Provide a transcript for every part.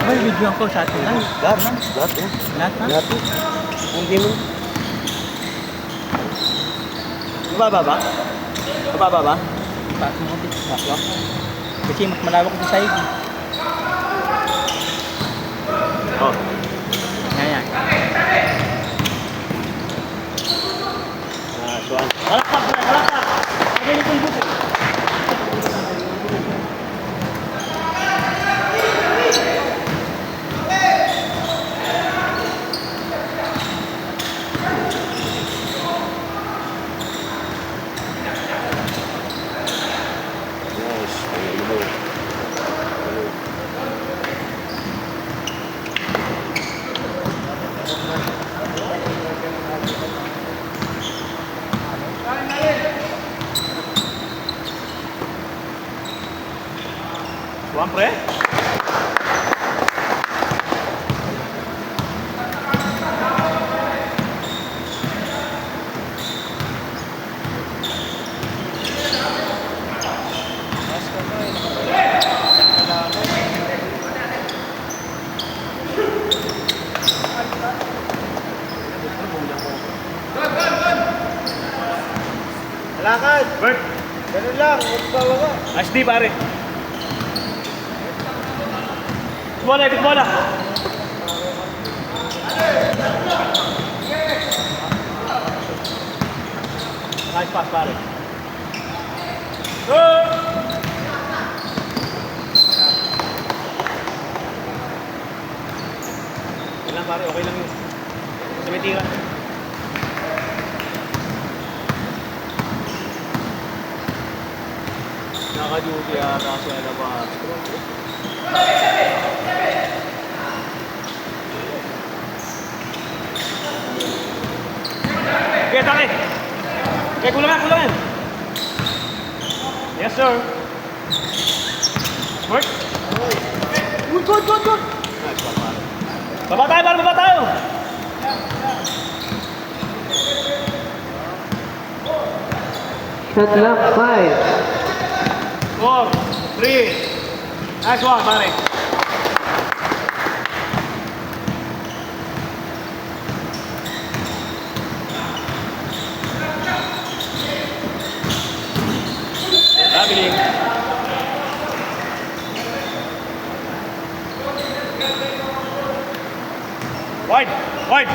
Ay, video ko sa atin. Ay, Lahat na. Lahat eh. lahat na? Lahat eh. Hindi mo. Bababa ba? Bababa ba? Taas mo konti. Ako? Kasi mas malawak sa side. Oh. Ayan. Suwan. Halakpak na, halakpak. Pagay ko yung buko. Suwan pre? Lakad! Bert! Ganun lang, huwag bababa. HD pare. Bola, ikot bola. Nice pass pare. Go! Okay lang pare, okay lang yun. Sa may tira. Naka-duty ata siya na ba? Okay, taki! Okay, kulangan, kulangan! Yes, sir! Work! Good, good, good, good! Nice, pare. Baba tayo, pare, baba tayo! Shot clock 5. 4, 3, nice one, pare. Traveling. Wide, wide.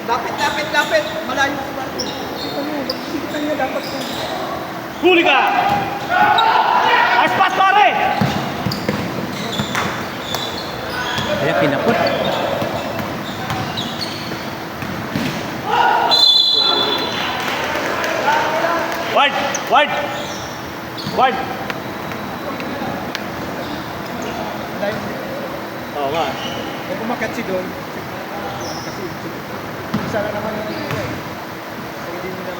Lapit, lapit, lapit! Malayo sa bato. Sigitan niya dapat ko. Huli ka! Nice pass, pare! Ayan, pinapot. Wide, wide. Wide. Malayo. Oo nga. Kung umakyat si Don, kasi isa na naman yung ito eh. So, hindi nila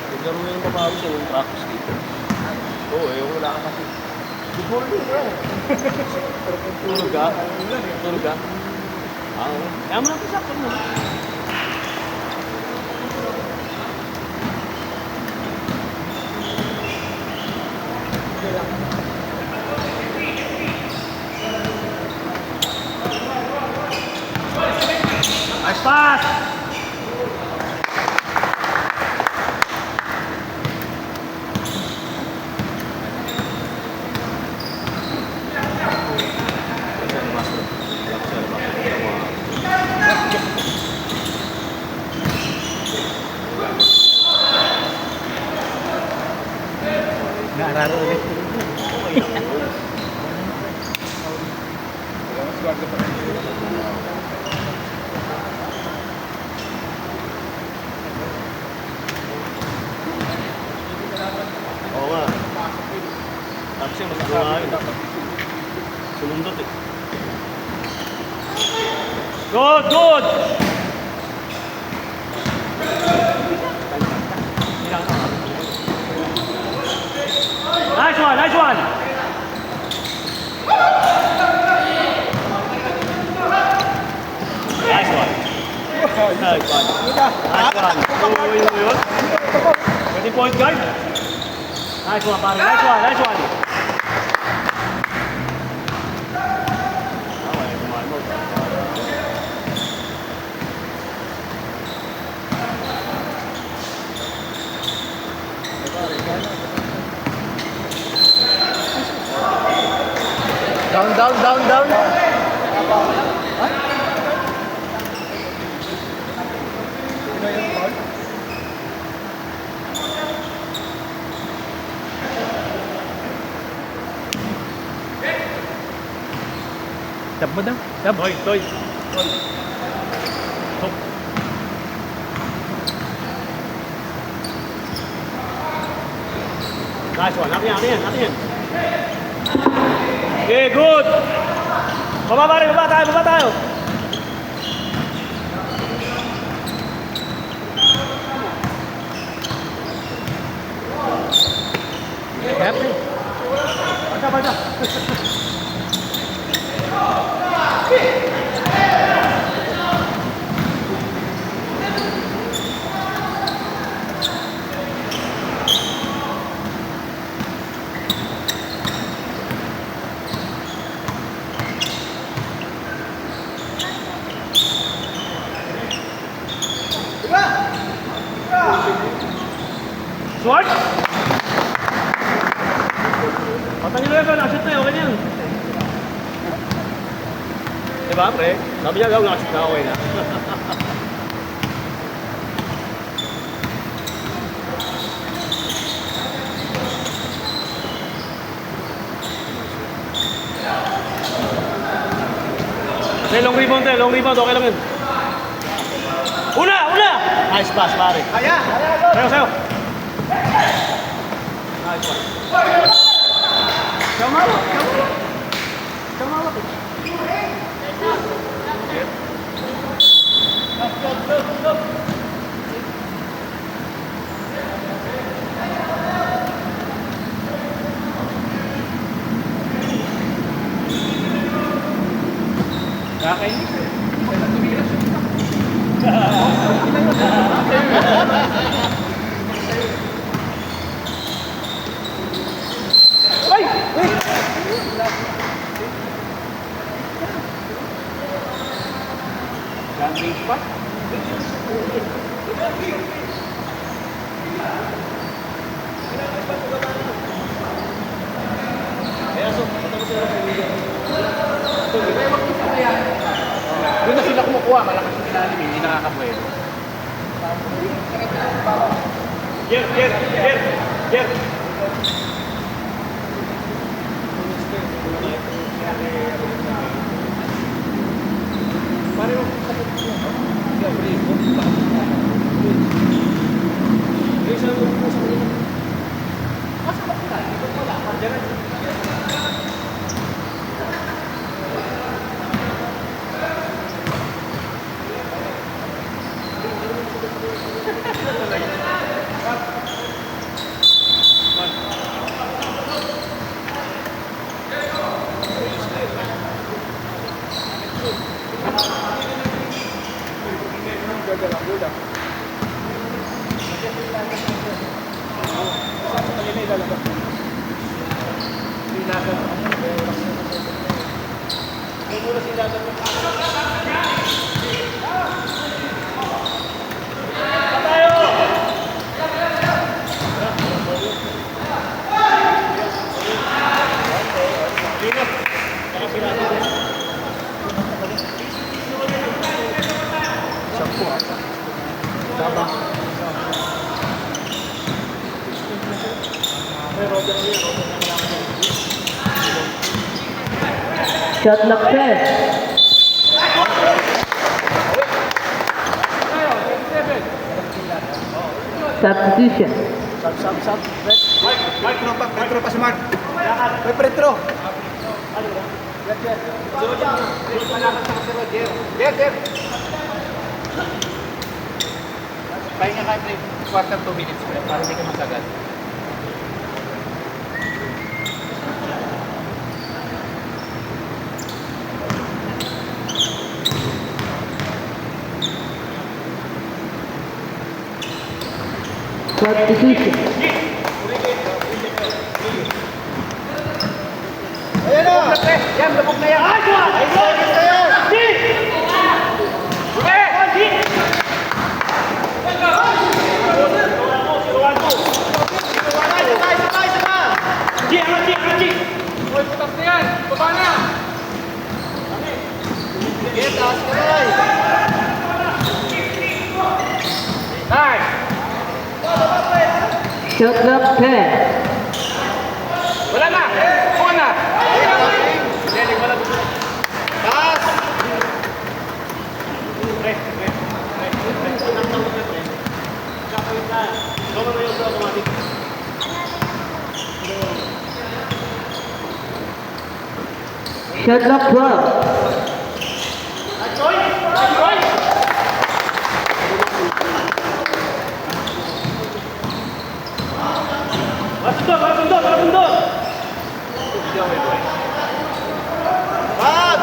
Naglaro mo yung babawi siya yung practice dito. Oo, wala ka kasi. Good morning, bro. Tulog ka? Tulog ka? Oo. Kaya mo lang pasakot mo. Nice pass! Naararo ulit. Oo nga. Tapos yung mas buhayin. Sulundot eh. Good, good! Nice one, nice one! Nice one. Nice one. Nice one. Uy, yun. Pwede point guard. Nice one, pare. Nice one, nice one. Okay, kumain mo. Down. Tab mo daw. Tab. Toy. Top. Nice one. Natin yan. Okay, good. Baba tayo. Happy. Baca. Sword? Patangin mo yan, nakashoot na, okay na yan. Diba, pre? Sabi niya, nakashoot na, okay na. Long rebound, okay lang yun. Una! Nice pass, pare. Sayo. Nice one. Kamawak. Kakainis. Gambling spot. Doon na sila kumukuha, malakas yung ilalim, hindi nakakabuelo. Get. Shot lock 10. Substitution. Sub. Retro pa si Mark. May retro. Jer. Pahinga ka, quarter 2 minutes para hindi ka masagad. Substitution. Ayan na! Yan, labog na yan. Ay, seconds na yan! Uy, putas na yan. Baba na. Sige, taas ka na! Nice. Shot clock 10. Wala na. Buka na. Taas! Shot clock 12. Bag!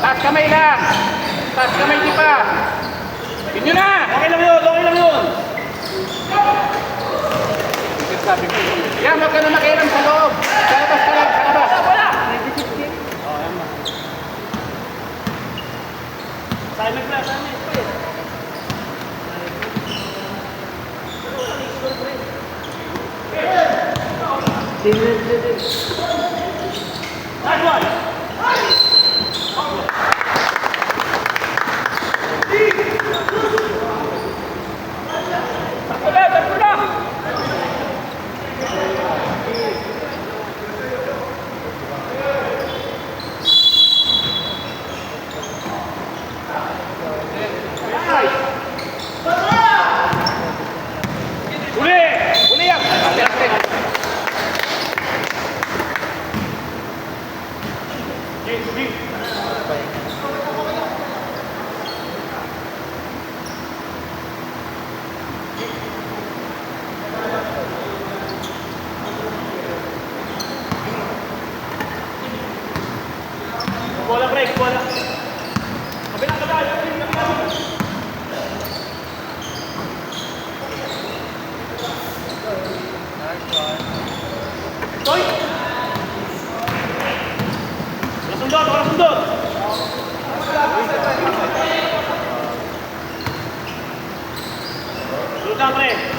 Taas kamay lang. Taas kamay di pa. Inyo na. Sabi ko. Yan, huwag ka na makialam sa loob. Sa labas ka lang, sa labas. Wala. Uli yan.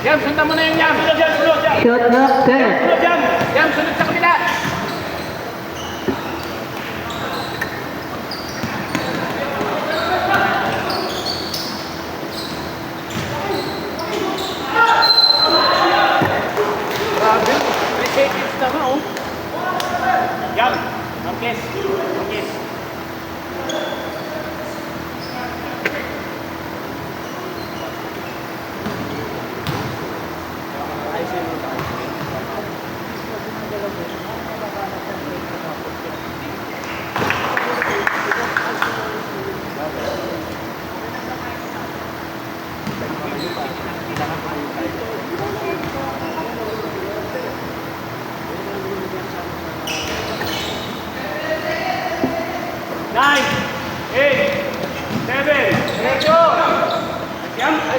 Yan, sundan mo na yung yam. Shot clock 10. Yam, sunod sa kabila. Grabe, 3 seconds na nga, oh. Yam, Marquez.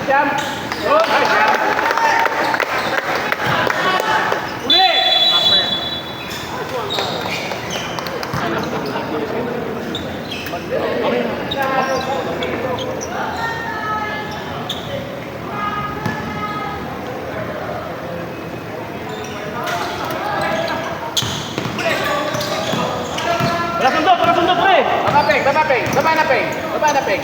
Jam. Oh, jam. Uli. Sundot, pre! Baba na, Peng.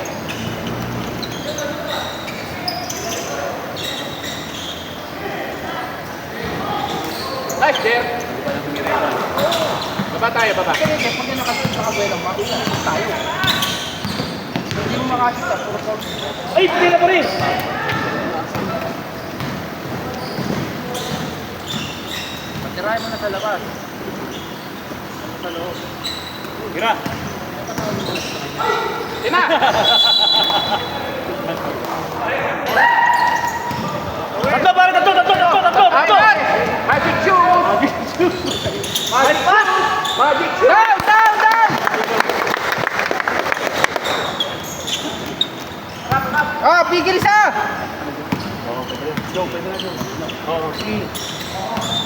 Nice, Jer. Baba tayo. Pag yan nakasunod sa kabuelang, makusunod tayo. Hindi mo makasita. Ay, tira pa rin! Pagtirahin mo na sa labas. Sa loob. Tira! Tina! Tatlo! Magic shoot! Magic shoot! Down! Ah, pigil isa! Oo, pwede na. Joe, pwede na, Joe. Oo, sige.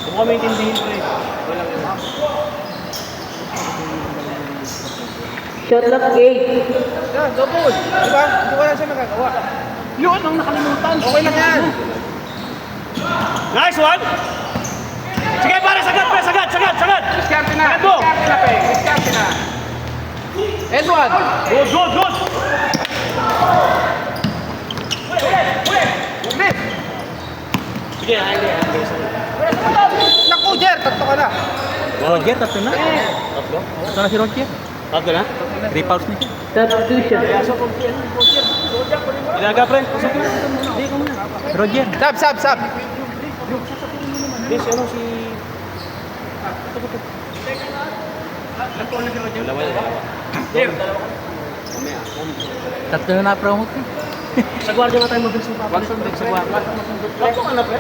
Kung kami intindihin ko eh. Walang yun. Shot clock 8. Yan, double. Diba? Hindi ko lang siya nagagawa. Yun ang nakalimutan. Okay lang yan. Nice one! Sige, pare, sagad, pre, sagad, sagad, sagad! Diskarte na. Go! Diskarte na, pe. Diskarte na. Edward. Good, good, good! Ulit. Sige, hindi. Naku, Jer. Tatlo ka na. Roger, tatlo na. Tatlo? Ito na si Roger. Tatlo na? 3 fouls na siya. Substitution. Ilaga, pre. Roger. Sab, sab, sab. Hindi, si ano, si... Dalawa yan, dalawa. Tatlo na promote. Sa gwardiya nga tayo mabilis ng papa. Wagsundin sa guwapa. Tatlo ka na, pre.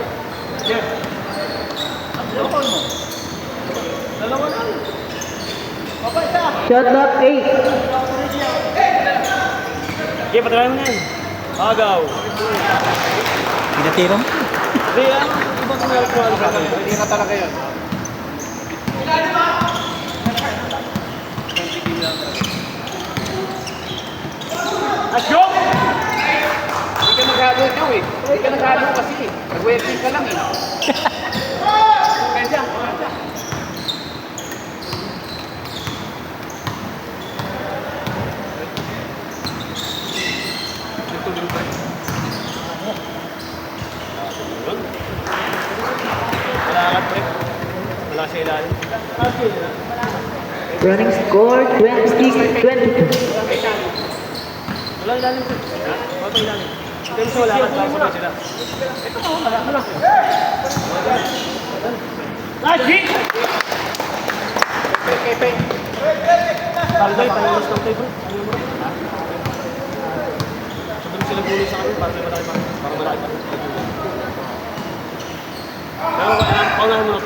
Dalawa na. Shot clock 8. Sige, patry mo na yan. Agaw. Pinatiro mo. Hindi, ibang kumayal ko sa akin. Hindi ka talaga yun. Asyo! Hindi ka naghalo, Joe, eh. Hindi ka naghalo kasi, eh. Nag-waiting ka lang, eh. Kaya dyan, kaya dyan. Wala ka, pre. Wala siya ilalim. Running score 26-22. Wala ilalim, pre. Wala pa ilalim. Hindi mo wala ka, sabay sila. Nice hit! Kepe. Talbay, pangilos ng tayo, bro. Sabi sila gulo sa kanya, para may malaki pa. Para malaki pa. Pero, paunahan mo na.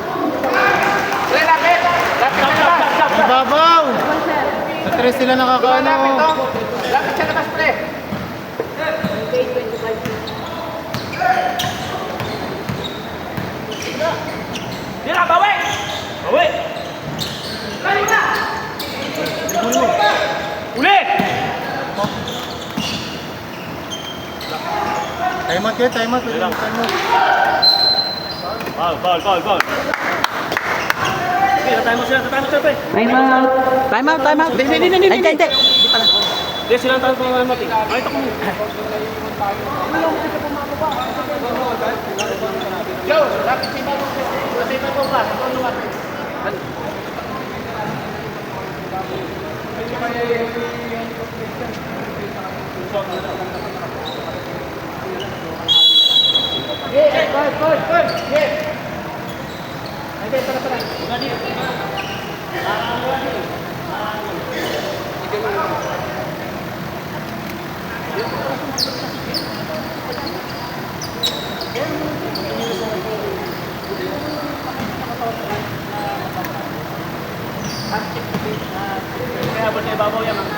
Pre, lapit. Lapit siya labas. Ibabaw! Sa 3 sila nakakaano. Lapit to. Lapit siya labas, pre. Tira, bawi! Bawi! Uli! Time out yun, time out. Pwede Lang. mo time out. Foul. Sige, tatay mo sila, pre. Time out. Time out, time out. Hindi. Hindi pala. Hindi, silang tayo pang mati. Ay, ito ko. Joe, lapit sa ibabaw. Sa ibabaw ka. Ikaw lumapit. Good. Yeah. Okay, tara. Kaya ba sa ibabaw yan? Ang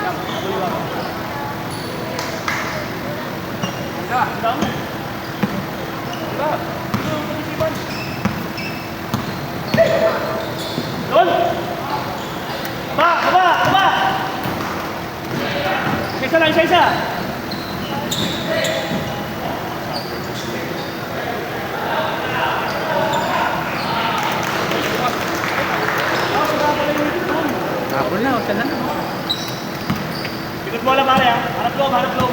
ibabaw. Doon! Baba! Isa lang, isa. Hapon na, usan na. Ikot bola pare ha. Harap loob.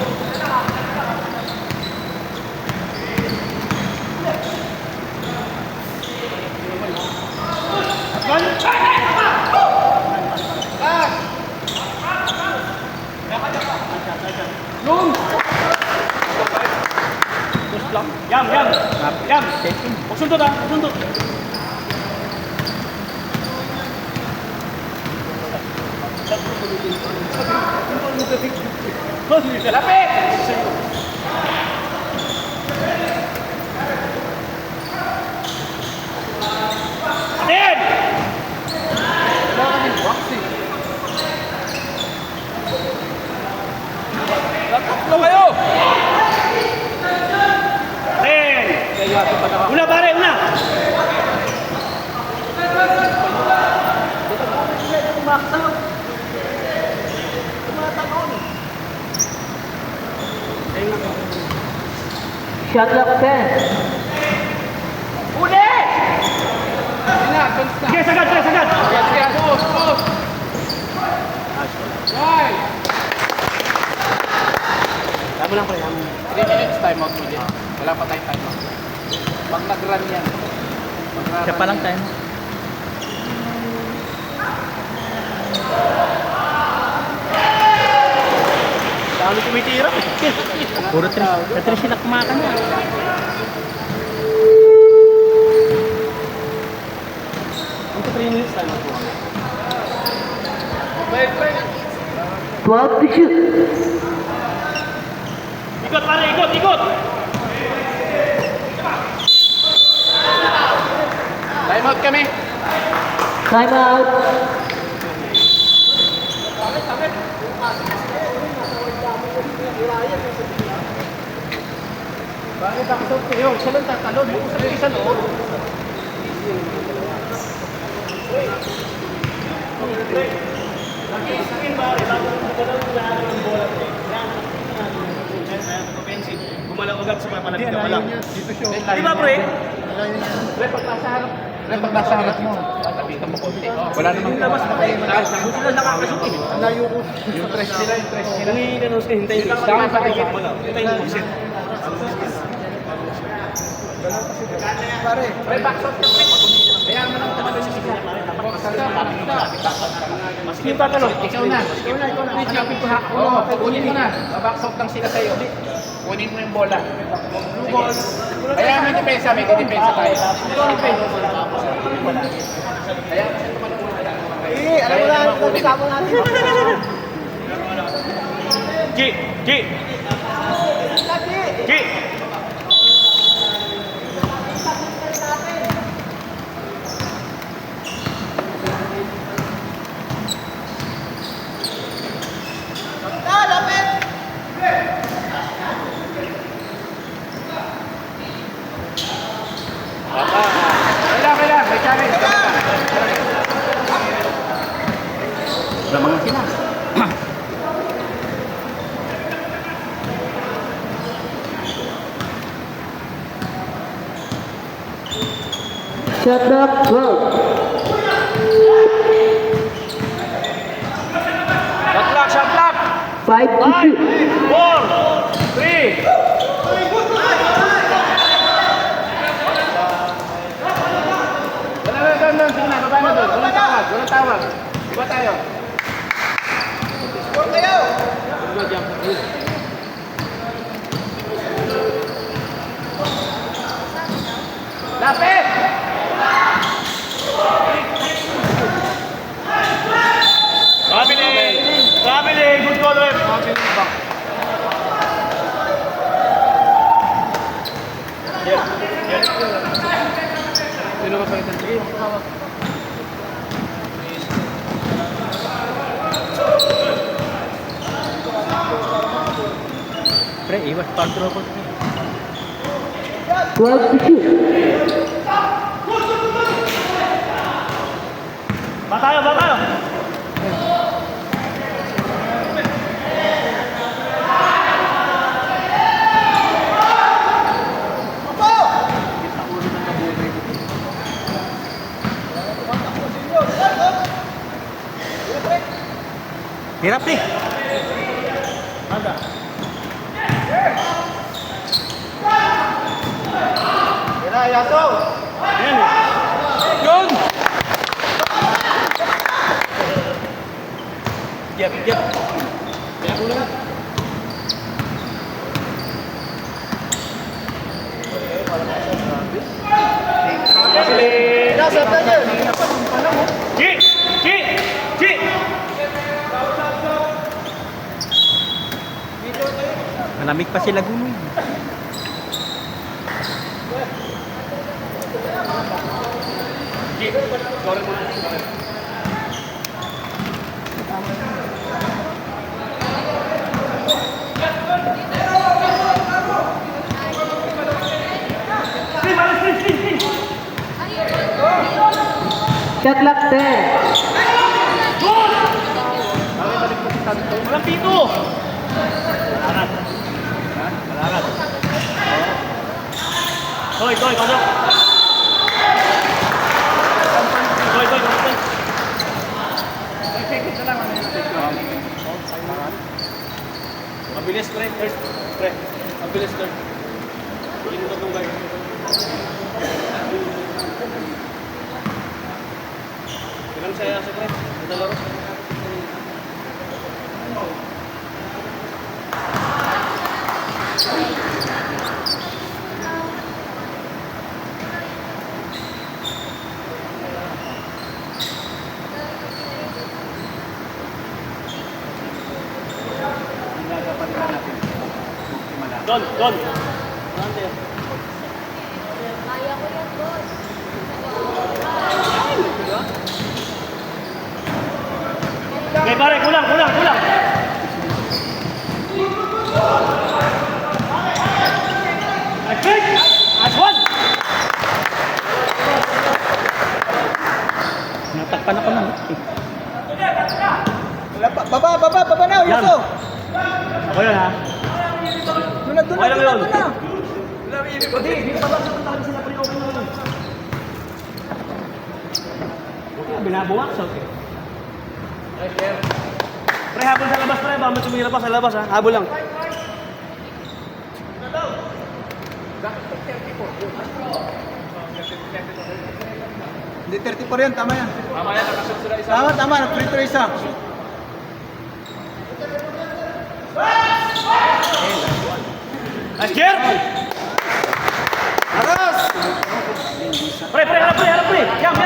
Yam. Huwag sundot ha. Lapit! Atin! Wala ka din box, eh. Tatlo kayo! Sigurado pa na. Una pare, una! Shot clock 10. Uli! Sige na, advance na. Sige, sagad, pre, sagad! Sige, sige, push, push. Right. Tama lang pre, tama. 3 minutes time out ulit. Wala pa tayong time out. Pag nag-run yan. Siya pa lang tayo. Dami tumitira. Puro tres sila kumakan na. Ito 3 minutes tayo po. 12 to shoot. Ikot pare, ikot, ikot! Time out kami. Time out. Bakit ako kayo? Siya lang tatalon. Buko sa isa loob. Gumalaw agad sa malapit ka lang. Dito siya. Di ba pre? Pre, pag nasa harap. Pre, pag nasa harap mo. Tabitan mo konti. Wala namang Labas pa kayo. Kung sila nakakasok eh. Layo ko. Yung press nila, yung press nila. Kung i-ganos ka, hintayin mo. Tama sa akin. Hintayin mo mag-set. Pare, pre, back shot ka, pre. Kaya mo lang talaga siya siya. Sige pa talo. Ikaw na. Please, kapit ko ha. Oo, kunin mo na. Back shot lang sila sa'yo. Kunin mo yung bola. Kaya may depensa tayo. Kaya Alam mo na, kasama natin. Ki! Ki! Ki! Kailangan. May challenge. Lamangan sila. Shot clock 12. Shot clock! 5 to shoot. 4, 3, Doon. Sige na, baba na doon. Walang tawag. Iba tayo. Score kayo! Lapit! Family, good call ref. Sino mapalitan? Sige, makakawag. Pre, iwas control ko. 12 to shoot. Batayo, batayo. Hirap nih. Ada. Kira, Yaso! Yan. Yun. Diap, diap. Diap ulo. Nasa tayo! Ki! Ki! Ki! Malamig pa sila gumoy. Sorry mo na. Shot clock 10. Walang pito! Malakad. Malakad. Toy, pasok! Toy, pasok! Mabilis, pre. Pre. Mabilis, pre. Hindi mo itong guard. Kailan saya sa pre? Ito laro. Don! Ante. Kaya ko yan, boss. Okay, pare, kulang! Quick! As one! Natakpan ako na. Baba na, Yan. Yuso. O yun ha? Doon Okay lang yun. na. Hindi pa ba sila pre, okay na yun. Binabuwak, so. Pre, habol sa labas, pre. Baka may tumira pa sa labas, ha? Habol lang. Hindi, 34 yan, tama yan. Tama yan, nakashoot sila isa. Tama, nag-free throw isa. Nice, Jer! Aras! Pre! Harap, pre! Yam!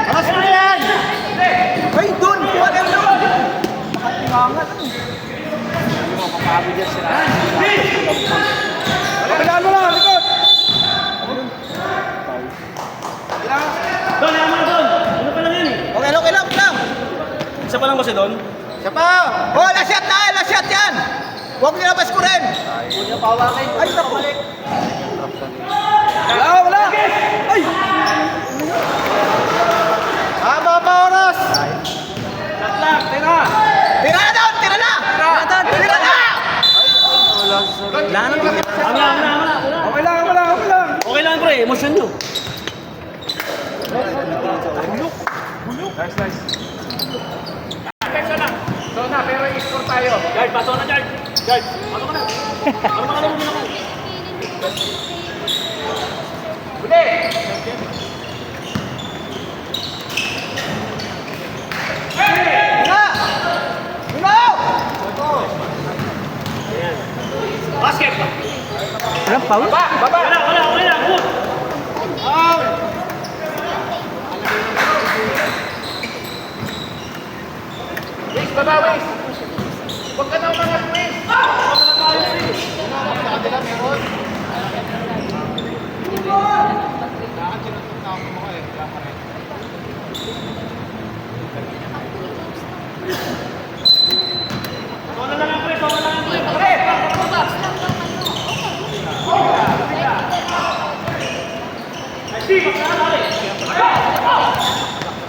Alas mo yan! Ay, doon! Kuha lang doon! Makatingangan. Hindi mo, makakabig yan sila. Kapilaan mo lang, likod! Don, yaman na Don! Ano pa lang yan eh? Okay lang. Isa pa lang ba si Don? Siya pa! Oh, last shot yan! Huwag niyo na baskurin! Ay, naku! Wala! Ay! Tama pa, oras! Tira na! Wala na! Okay lang! Okay lang pre, emosyon nyo. Nice. Pensa lang. So na, pero i-score tayo. Guard, pasok na guard! Guard, pasok ka na! Ano makalaro din ako? Huli! Basket! Baba! Wala! Good! Wis, baba, Wis! Huwag ka na umangat, Wis! Sa kanila meron. Sono lang pre!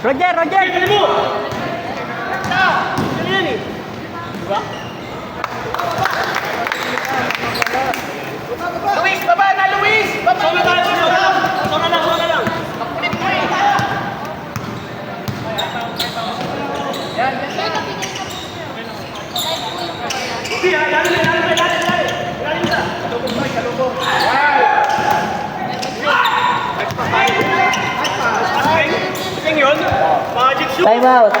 Roger! Dali mo! Dali yan eh! Diba? Luis, baba na, Luis! Baba! Sono lang! Kulit mo eh! Yan. Hindi ha! Dali na! Asking yun? Magic shoot! Time out.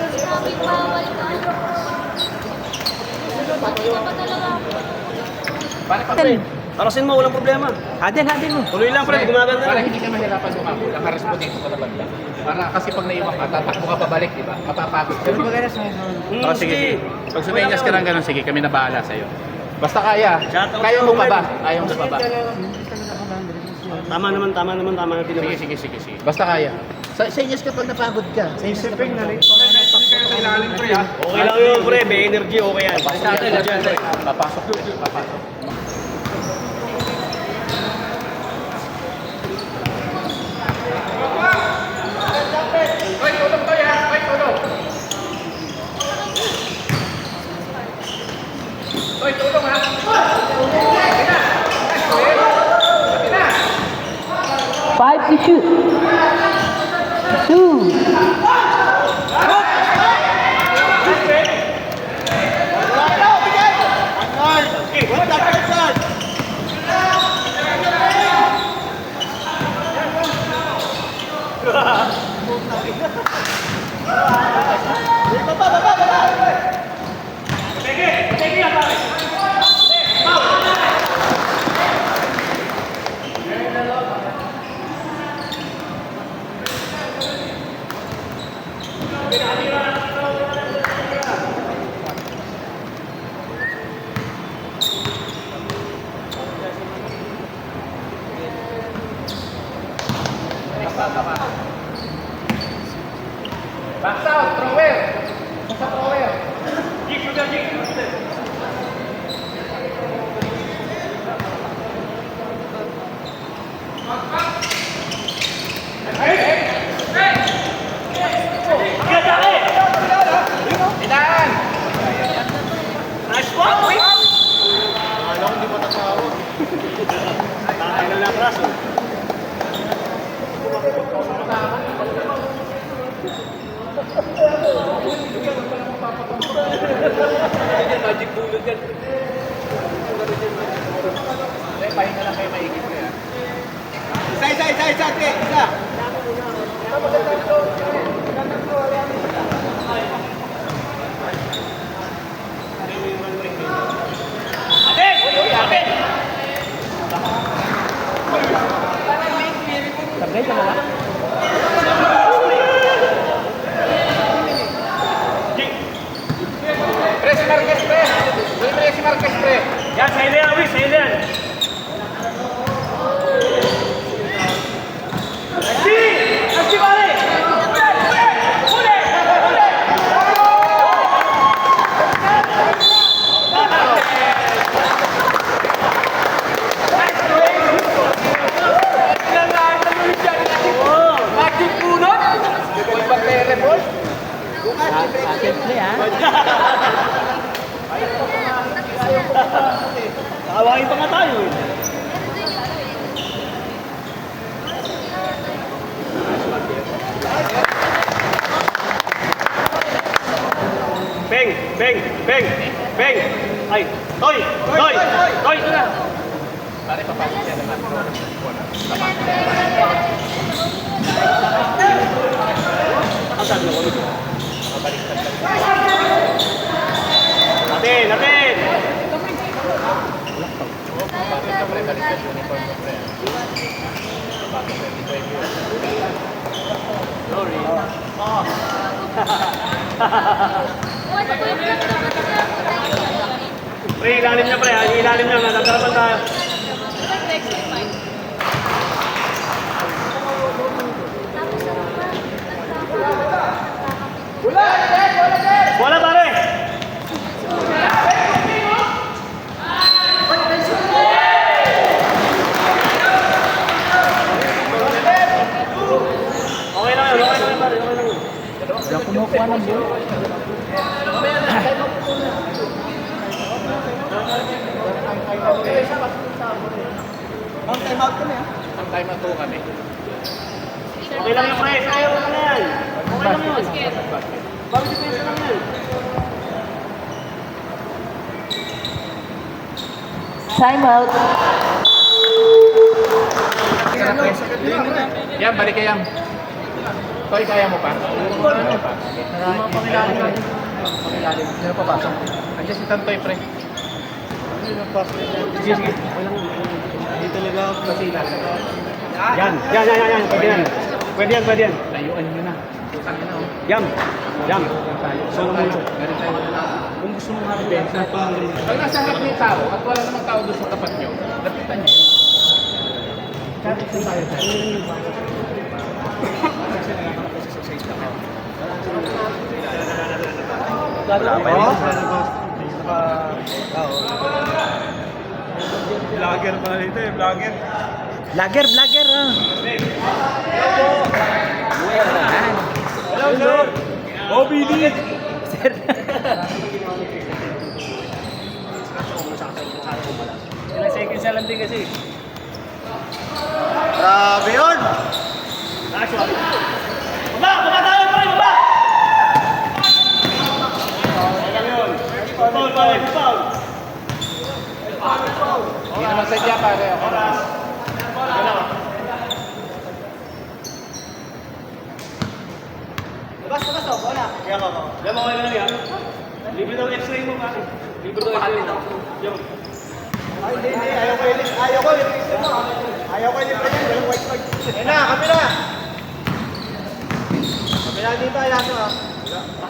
Sinabing bawal ka. Bakit ka pa talaga ako? Para pa, pre. Arasin mo, walang problema. Hadin mo. Tuloy lang pre, gumaganda Para lang. hindi ka mahirapan sumabol. Nakaras mo dito sa labag lang. Para kasi pag naiwan ka, tatakbo ka pabalik, di ba? Mapapagod ka. Oh, sige. Pag sumenyas ka ng ganun, sige, kami na bahala sa'yo. Basta kaya. Shoutout Kaya sa mo pa Robert. ba? Kaya mo pa ba? Tama naman, tama Sige, pinamay. sige. Basta kaya. Senyas ka pag napagod ka. Senyas ka pag napagod. Sa ilalim, pre, ha? Okay lang yun pre, may energy, okay yan. Papasok. Box out, thrower. Sa thrower. Ilan? Nice one! Alam ko hindi pa tatawag. Nakakain na lang raso. Magic bullet yan. Pahinga lang kayo maigit ko yan. Isa. Tagay ka na lang. Pre, si Marquez, pre. Pre, si Marquez, pre. Yan, sa'yo na yan, Awis, sa'yo na yan. Así, pare! Magic bunot! Boy, Barrere, boy. Simple ha. Nakawain pa nga tayo eh. Beng! Beng! Beng! Beng! Ay! Toy! Toy! Toy! Pare, papasok siya naman. Ang sabi ko nito. Natin! Natin! Pre, baliktad uniform mo, pre. Papasok 25 years. Sorry. Wala ko yung vlog naman niya. Pre, ilalim niya pre. Ilalim niya. Natagarapan tayo. Wala pare! Okay lang yun. Okay lang yun pare. Okay lang yun. Diyan kumukuha ng bulo. Ang time out kami ha. Ang time na to kami. Okay lang yun pre. Ayaw ka na yan. Okay lang yun. Bago depensa lang yan. Time out. Yan, balik ka yan. Toy, kaya mo pa? Kaya pa. Sino papasok? Andiyan si Tantoy, pre. Sige, sige. Hindi talaga ako kasila. Yan. Yan, yan, yan, yan. Pwede yan. Pwede yan, pwede yan. Layuan nyo na. Tutang na, oh. Yam. Yam. Solo mo. Ganun tayo na. Kung gusto mo nga depensa, pag nasa harap ng tao at wala namang tao doon sa tapat nyo, lapitan nyo. Sabi ko tayo tayo. Vlogger pala dito eh, vlogger. Vlogger, vlogger. Oh. Hello, sir. OBD. Sir. Ilang seconds na lang din kasi. Grabe yun. Baba! Baba! Offside yan pare. Ako na. Yan mo kayo na yan. Libre daw x-ray mo ba? Libre daw x-ray mo. Yan. Ay, hindi. Ayaw ko yun. Ayaw ko yun. Ayaw ko yun. Walang white card. Ayun na, kapila. Kapila dito, ayaw ko.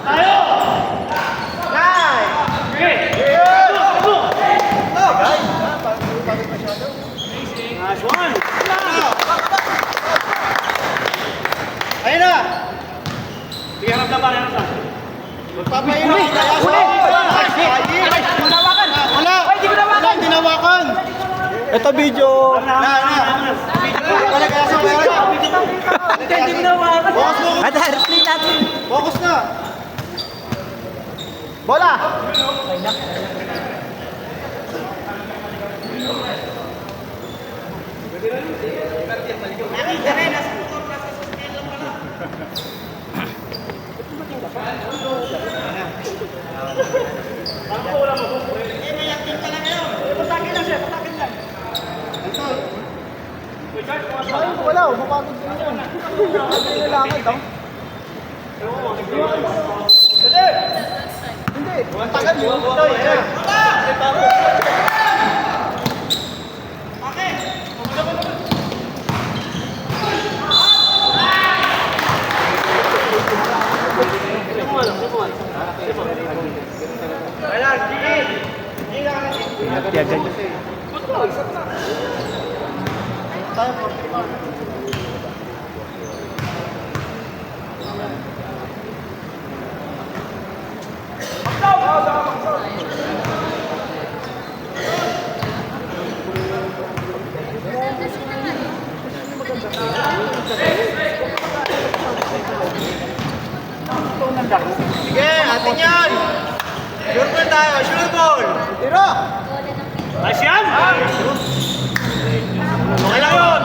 Tayo! Guys! Okay! Go! Oh, guys! Pagod masyado. Nice one! Ayun na! Sige, harap na pare, harap na. Magpapayin ako. Huli! Walang dinawakan! Ito video. Wala kaya sa pera. Hindi dinawakan. Ada, replay natin. Focus na. Bola! Ay, wala. Mapagod din yun. Hindi nilakad, oh. Hindi. Ang tagal yun. Sige, atin yan. Sure ball tayo, sure ball. Tiro. Nice yan! Okay lang yun!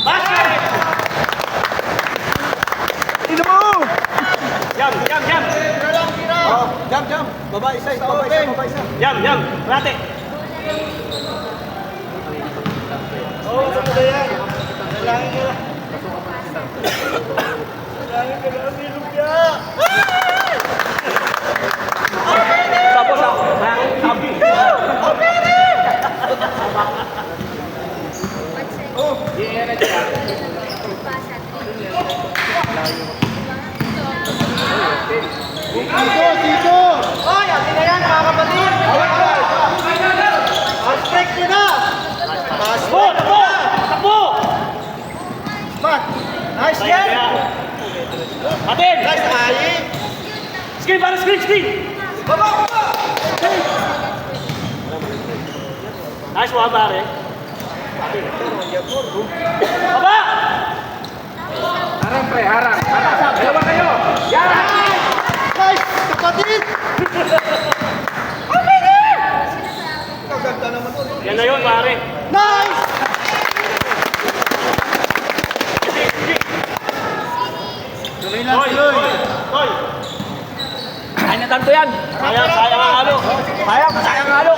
Basket! Tino mo. Jam, jam, jam! Oh, jump, jump. Baba isa, baba isa, baba isa. Jam, jam! Rate! Oo, sa mga yan. Nalangin ka lang. Nalangin ka lang, may lumpia. Tapos ako. Dito. Oy, atin na yan, mga kapatid. Ang strike nyo na. Takbo! Takbo! Takbo! Smart. Nice yan. Atin! Nice, Ayi. Screen, para screen, screen! Baba, baba. Nice one, pare. Baba! Harang pre, harang. Harang. Dalawa kayo. Yan! Nice, kapatid. Kaganda naman to. Yan na yun, pare. Nice. Toy, toy, toy. Ay, natanto yan. Sayang, sayang ang halo. Sayang, sayang ang halo.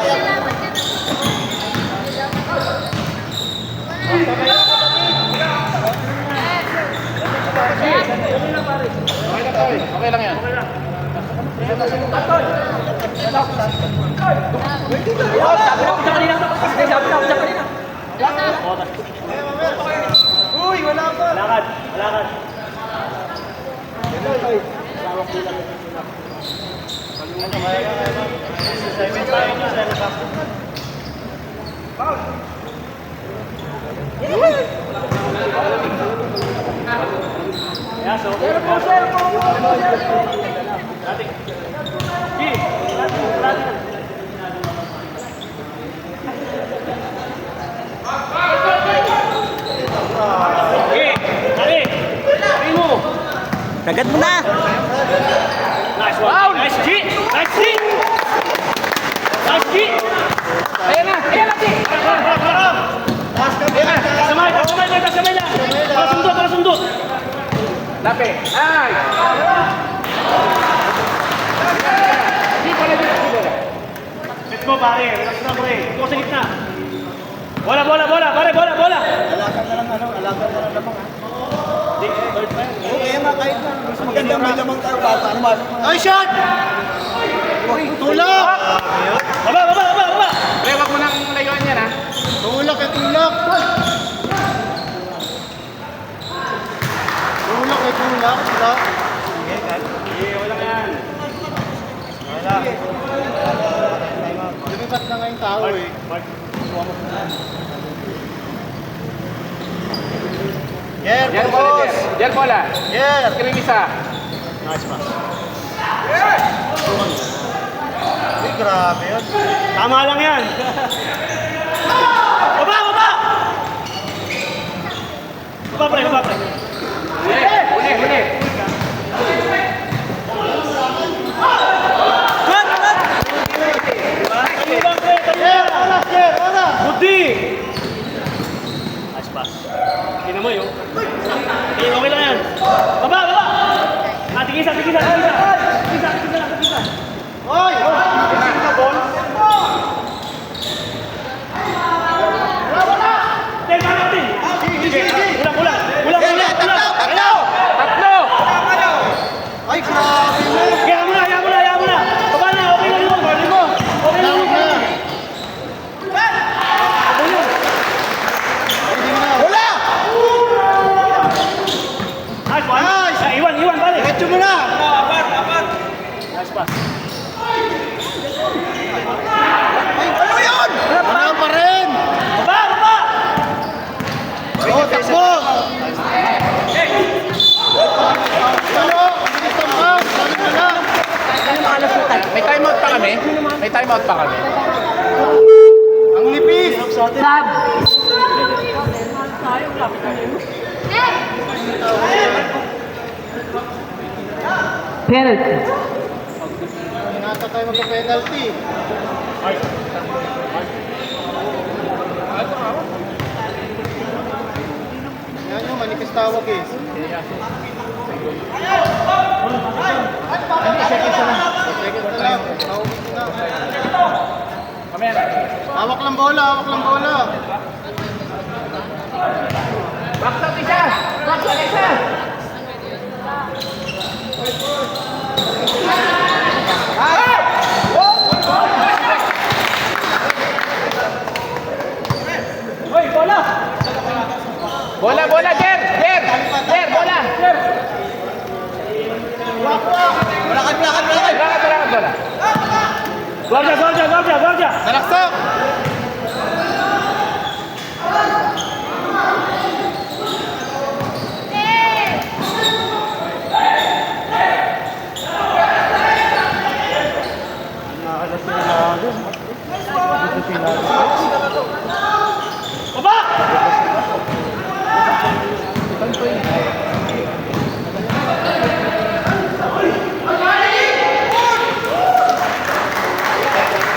Okay lang yan. Uy, wala pa. Lakad, lakad. Yeah, so. Kagat mo na. Nice one. Nice G. Nice G. Nice G. Ayan na! Ayan na, T! Kasamay, kasamay, kasamay na. Para sundot, para sundot. Lapi! Ay! Di pala dito, di pala. mo, pare. Relax na, pre. Ito sa gitna. Bola, bola, bola. Pare, bola, bola. Alakan na lang lamang ha. Okay, kahit na. Mas maganda may lamang tayo bata. Ay, shot! Tulak! Baba, baba, baba, baba. Pre, wag mo nang layuan yan ha. Tulak eh, tulak! Tulak eh, tulak. Sige, wala yan. Wala. Lumipat na nga yung tao eh. Yeah, Yan bola, boss! Jer. Jer bola. Yeah! Screen isa. Nice pass. Uy, grabe yun. Tama lang yan. Baba, baba! Baba, pre, baba, pre. Huli, huli. Ibang pre, tayo na. Budi! Nice pass. Tingnan mo yun. Okay lang yan. Baba, baba! Tigisa, tigisa, tigisa. Tigisa, tigisa lang, tigisa. Oy! Teka natin. Ulang, ulang. Ulang, ulang, ulang. Tatlo! Tatlo! Ay, grabe mo! Kaya mo na, kaya mo na, kaya mo na. Baba na, okay lang yun. Okay lang yun. Wala! Nice one. Nice. Iwan, iwan, balik. Diretso mo na! Nice pass. Ay, ano yun? Ano pa rin? Baba, baba! Oh, takbo! Ano? Bilis ang pass! Sabi mo na! May timeout pa kami. May timeout pa kami. Ang nipis! Penalty. Nasa tayo magpa-penalty. Yan yung manipis tawag eh. Seconds na lang. Tawagin ko na. Kami yan. Hawak lang bola, hawak lang bola. Box out isa! Box out isa! Hoy, bola! Bola, bola, Jer! Jer! Jer, bola! Jer! Malakad, malakad, malakad. Lakad, bola. Guardia, guardia, guardia, guardia! Nalaksak! Baba!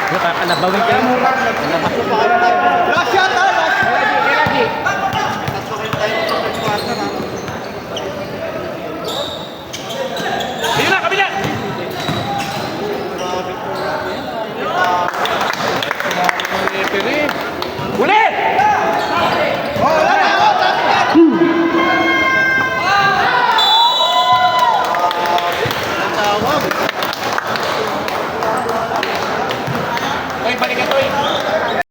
Nakakalabawin ka mo.